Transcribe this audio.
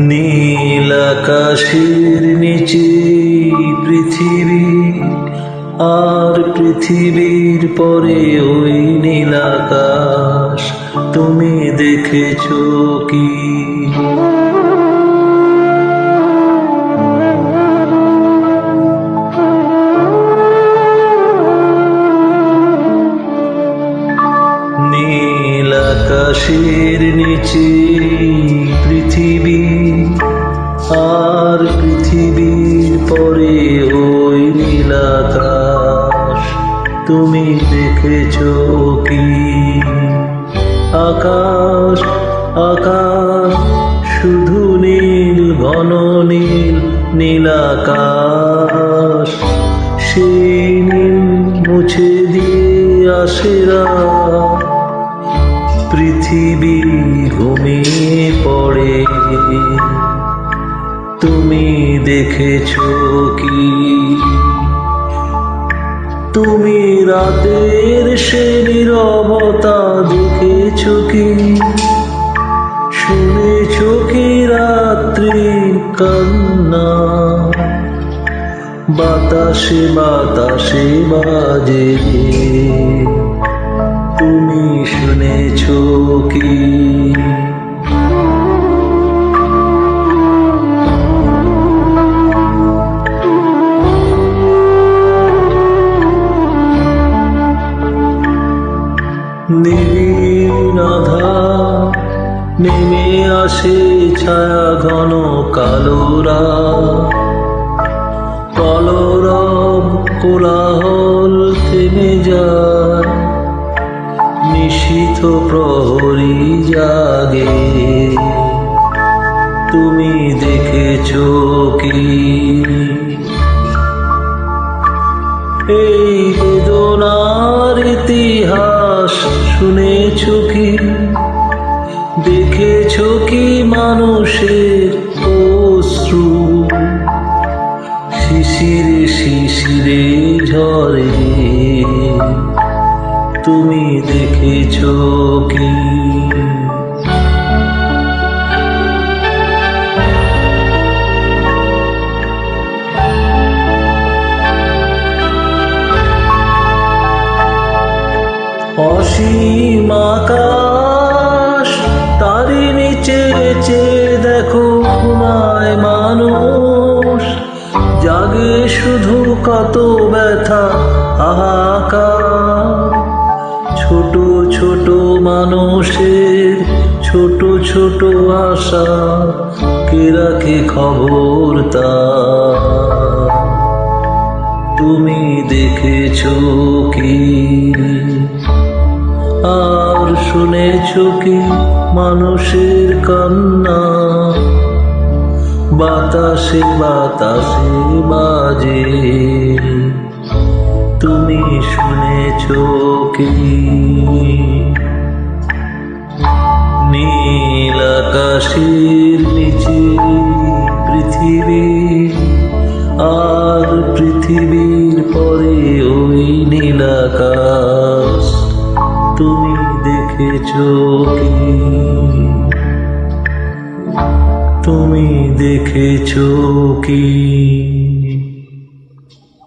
নীল আকাশের নিচে পৃথিবী, আর পৃথিবীর পরে ওই নীল আকাশ তুমি দেখেছো কি? নীল আকাশের নিচে পৃথিবী, আর পৃথিবীর পরে ওই নীল আকাশ তুমি দেখেছো কি? আকাশ আকাশ শুধু নীল, ঘন নীল, নীল আকাশ। সেই নীল মুছে দিয়ে আসে রাত, পৃথিবী ঘুমিয়ে পড়ে। তুমি দেখেছো কি? তুমি রাতের সে নীরবতা দেখেছো কি? শুনেছো কি রাত্রির কান্না? বাতাসে বাতাসে বাজে, তুমি শুনেছো কি? নিবিড় আধার নেমে আসে, ছায়া ঘন কালো রাত। কলরব কোলাহল থেমে যায়, নিশীথ প্রহরী জাগে। তুমি দেখেছো কি? এই বেদনার ইতিহাস শুনেছো কি? দেখেছো কি মানুষের অশ্রু শিশিরে শিশিরে ঝরে? তুমি দেখেছো কি? অসীম আকাশ, তারই নিচে চেয়ে দেখো ঘুমায় মানুষ। জাগে শুধু কত ব্যথা হাহাকার। ছোট ছোট মানুষের ছোট ছোট আশা, কে রাখে খবর তার? তুমি দেখেছো কি? আর শুনেছো কি মানুষের কান্না? বাতাসে বাতাসে বাজে, তুমি শুনেছো কি? নীল আকাশের নিচে পৃথিবী, আর পৃথিবীর পরে ওই নীল আকাশ তুমি দেখেছো কি? তুমি দেখেছো কি?